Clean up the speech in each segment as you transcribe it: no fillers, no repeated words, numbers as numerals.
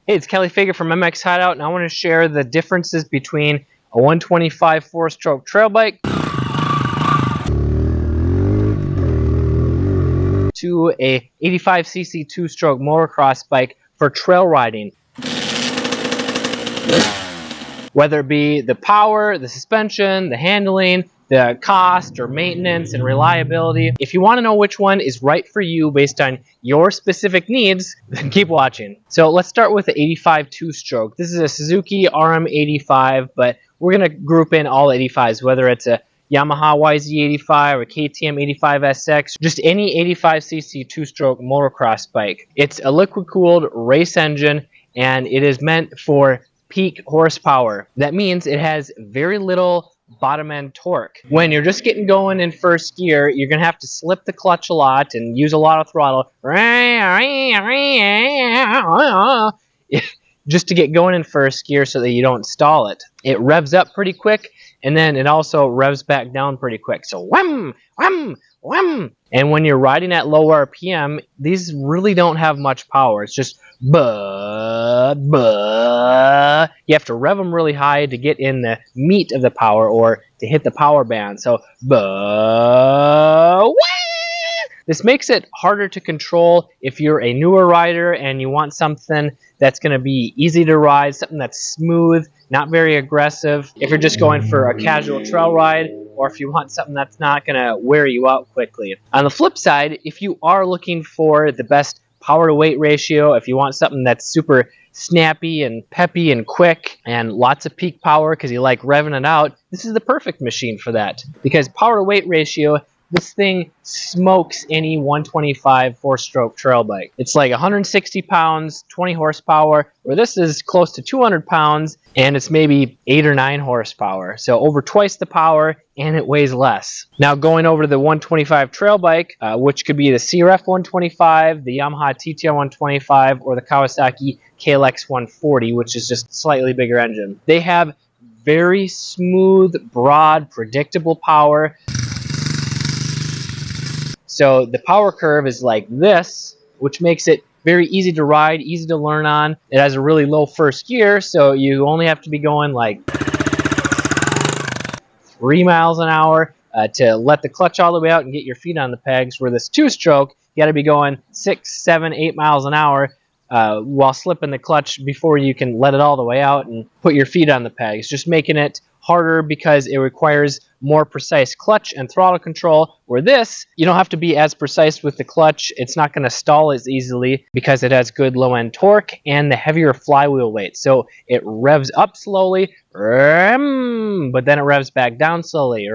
Hey, it's Kelly Fager from MX Hideout, and I want to share the differences between a 125 four-stroke trail bike to a 85cc two-stroke motocross bike for trail riding. Whether it be the power, the suspension, the handling, the cost or maintenance and reliability. If you want to know which one is right for you based on your specific needs, then keep watching. So let's start with the 85 two-stroke. This is a Suzuki RM85, but we're going to group in all 85s, whether it's a Yamaha YZ85 or KTM 85SX, just any 85cc two-stroke motocross bike. It's a liquid-cooled race engine, and it is meant for peak horsepower. That means it has very little bottom end torque. When you're just getting going in first gear, you're gonna have to slip the clutch a lot and use a lot of throttle just to get going in first gear so that you don't stall it. It revs up pretty quick, and then it also revs back down pretty quick. So wham, wham, wham. And when you're riding at low RPM, these really don't have much power. It's just buh, buh. You have to rev them really high to get in the meat of the power or to hit the power band. So buh, wah. This makes it harder to control if you're a newer rider and you want something that's going to be easy to ride, something that's smooth, not very aggressive. If you're just going for a casual trail ride, or if you want something that's not going to wear you out quickly. On the flip side, if you are looking for the best power to weight ratio, if you want something that's super snappy and peppy and quick and lots of peak power because you like revving it out, this is the perfect machine for that. Because power to weight ratio, this thing smokes any 125 four-stroke trail bike. It's like 160 pounds, 20 horsepower, where this is close to 200 pounds, and it's maybe 8 or 9 horsepower. So over twice the power, and it weighs less. Now going over to the 125 trail bike, which could be the CRF 125, the Yamaha TTR 125, or the Kawasaki KLX 140, which is just a slightly bigger engine. They have very smooth, broad, predictable power. So the power curve is like this, which makes it very easy to ride, easy to learn on. It has a really low first gear, so you only have to be going like 3 miles an hour to let the clutch all the way out and get your feet on the pegs. Where this two-stroke, you got to be going 6, 7, 8 miles an hour while slipping the clutch before you can let it all the way out and put your feet on the pegs, just making it harder because it requires more precise clutch and throttle control. Where this, you don't have to be as precise with the clutch. It's not going to stall as easily because it has good low end torque and the heavier flywheel weight. So it revs up slowly, but then it revs back down slowly,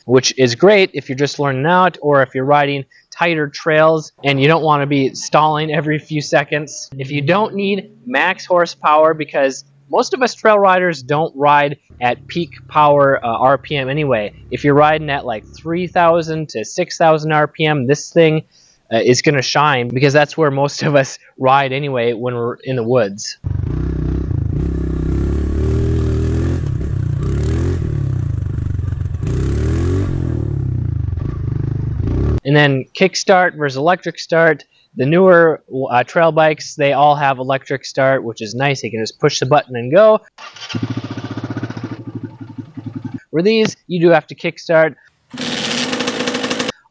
which is great if you're just learning out or if you're riding tighter trails and you don't want to be stalling every few seconds. If you don't need max horsepower, because most of us trail riders don't ride at peak power RPM anyway. If you're riding at like 3,000 to 6,000 RPM, this thing is going to shine because that's where most of us ride anyway when we're in the woods. And then kickstart versus electric start. The newer trail bikes, they all have electric start, which is nice. You can just push the button and go. Where these, you do have to kickstart.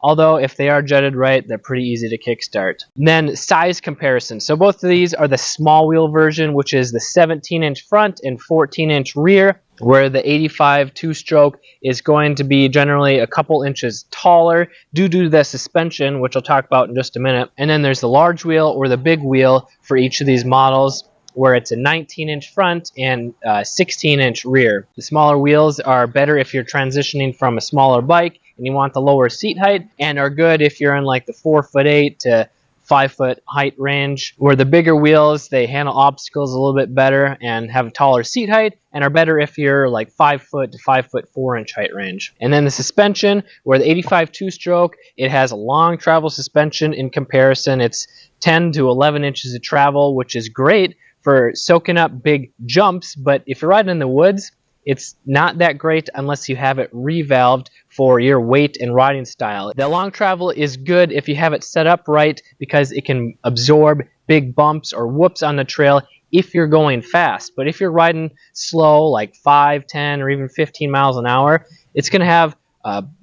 Although, if they are jetted right, they're pretty easy to kickstart. And then size comparison. So both of these are the small wheel version, which is the 17-inch front and 14-inch rear, where the 85 two-stroke is going to be generally a couple inches taller due to the suspension, which I'll talk about in just a minute. And then there's the large wheel or the big wheel for each of these models, where it's a 19-inch front and 16-inch rear. The smaller wheels are better if you're transitioning from a smaller bike and you want the lower seat height, and are good if you're in like the 4'8" to 5' height range. Where the bigger wheels, they handle obstacles a little bit better and have a taller seat height, and are better if you're like 5' to 5'4" height range. And then the suspension, where the 85 two-stroke, it has a long travel suspension. In comparison, it's 10 to 11 inches of travel, which is great for soaking up big jumps. But if you're riding in the woods, it's not that great unless you have it revalved for your weight and riding style. The long travel is good if you have it set up right because it can absorb big bumps or whoops on the trail if you're going fast. But if you're riding slow, like 5, 10, or even 15 miles an hour, it's going to have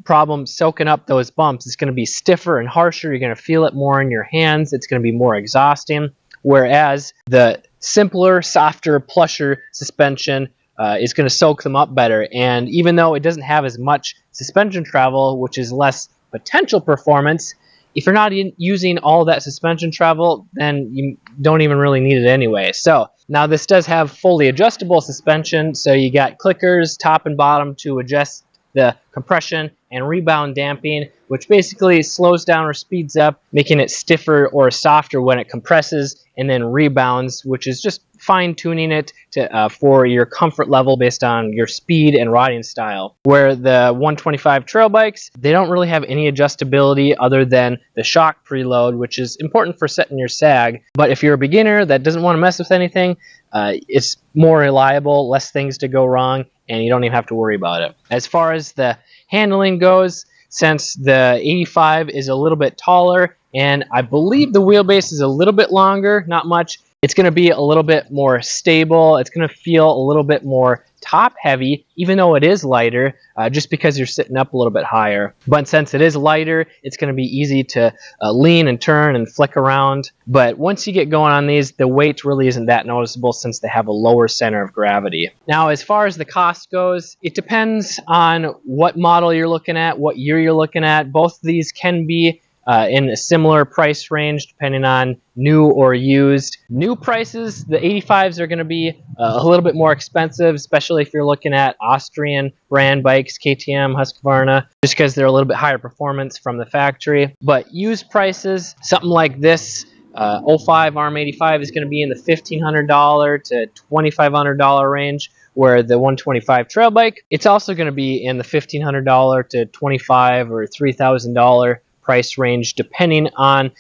problems soaking up those bumps. It's going to be stiffer and harsher. You're going to feel it more in your hands. It's going to be more exhausting. Whereas the simpler, softer, plusher suspension is going to soak them up better. And even though it doesn't have as much suspension travel, which is less potential performance, if you're not using all that suspension travel, then you don't even really need it anyway. So now this does have fully adjustable suspension, so you got clickers top and bottom to adjust the compression and rebound damping, which basically slows down or speeds up, making it stiffer or softer when it compresses, and then rebounds, which is just fine-tuning it to for your comfort level based on your speed and riding style. Where the 125 trail bikes, they don't really have any adjustability other than the shock preload, which is important for setting your sag. But if you're a beginner that doesn't want to mess with anything, it's more reliable, less things to go wrong, and you don't even have to worry about it. As far as the handling goes, since the 85 is a little bit taller and I believe the wheelbase is a little bit longer, not much, it's going to be a little bit more stable. It's going to feel a little bit more top heavy, even though it is lighter, just because you're sitting up a little bit higher. But since it is lighter, it's going to be easy to lean and turn and flick around. But once you get going on these, the weight really isn't that noticeable since they have a lower center of gravity. Now, as far as the cost goes, it depends on what model you're looking at, what year you're looking at. Both of these can be in a similar price range depending on new or used. New prices, the 85s are going to be a little bit more expensive, especially if you're looking at Austrian brand bikes, KTM, Husqvarna, just because they're a little bit higher performance from the factory. But used prices, something like this 05 ARM 85 is going to be in the $1,500 to $2,500 range, where the 125 trail bike, it's also going to be in the $1,500 to $2,500 or $3,000 price range depending on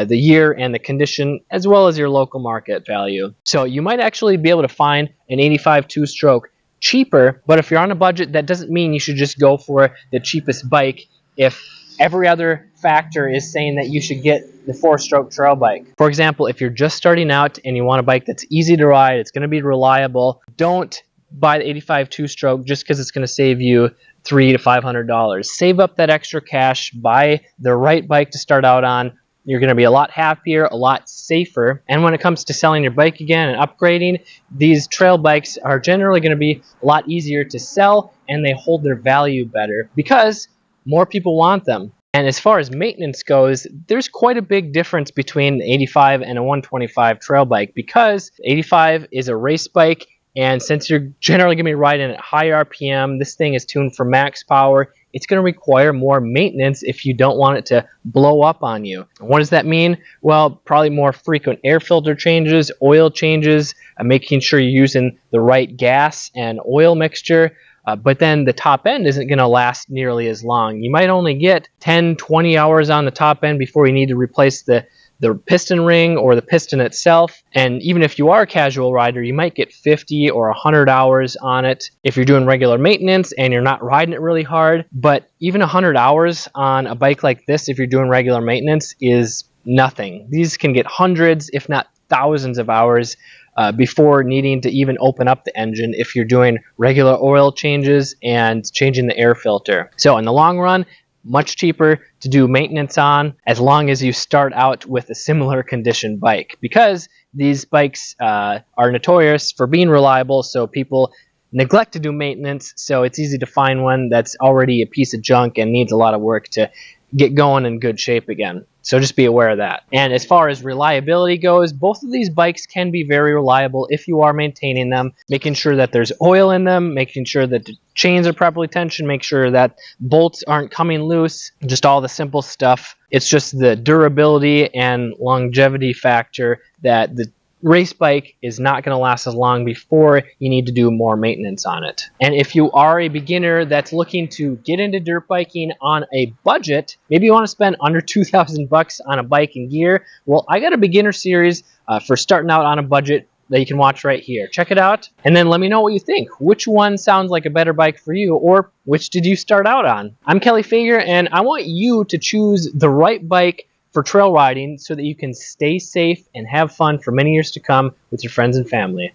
the year and the condition, as well as your local market value. So you might actually be able to find an 85 two-stroke cheaper, but if you're on a budget, that doesn't mean you should just go for the cheapest bike if every other factor is saying that you should get the 4-stroke trail bike. For example, if you're just starting out and you want a bike that's easy to ride, it's going to be reliable, don't buy the 85 two-stroke just because it's going to save you $300 to $500. Save up that extra cash, buy the right bike to start out on. You're going to be a lot happier, a lot safer. And when it comes to selling your bike again and upgrading, these trail bikes are generally going to be a lot easier to sell, and they hold their value better because more people want them. And as far as maintenance goes, there's quite a big difference between the 85 and a 125 trail bike, because 85 is a race bike. And since you're generally going to be riding at high RPM, this thing is tuned for max power, it's going to require more maintenance if you don't want it to blow up on you. What does that mean? Well, probably more frequent air filter changes, oil changes, making sure you're using the right gas and oil mixture. But then the top end isn't going to last nearly as long. You might only get 10, 20 hours on the top end before you need to replace the piston ring or the piston itself. And even if you are a casual rider, you might get 50 or 100 hours on it if you're doing regular maintenance and you're not riding it really hard. But even 100 hours on a bike like this, if you're doing regular maintenance, is nothing. These can get hundreds, if not thousands of hours before needing to even open up the engine if you're doing regular oil changes and changing the air filter. So in the long run, much cheaper to do maintenance on, as long as you start out with a similar condition bike, because these bikes are notorious for being reliable, so people neglect to do maintenance, so it's easy to find one that's already a piece of junk and needs a lot of work to get going in good shape again. So just be aware of that. And as far as reliability goes, both of these bikes can be very reliable if you are maintaining them, making sure that there's oil in them, making sure that the chains are properly tensioned, make sure that bolts aren't coming loose, just all the simple stuff. It's just the durability and longevity factor that the race bike is not going to last as long before you need to do more maintenance on it. And if you are a beginner that's looking to get into dirt biking on a budget, maybe you want to spend under $2,000 on a bike and gear, well, I got a beginner series for starting out on a budget that you can watch right here. Check it out, and then let me know what you think. Which one sounds like a better bike for you, or which did you start out on? I'm Kelly Fager, and I want you to choose the right bike for trail riding so that you can stay safe and have fun for many years to come with your friends and family.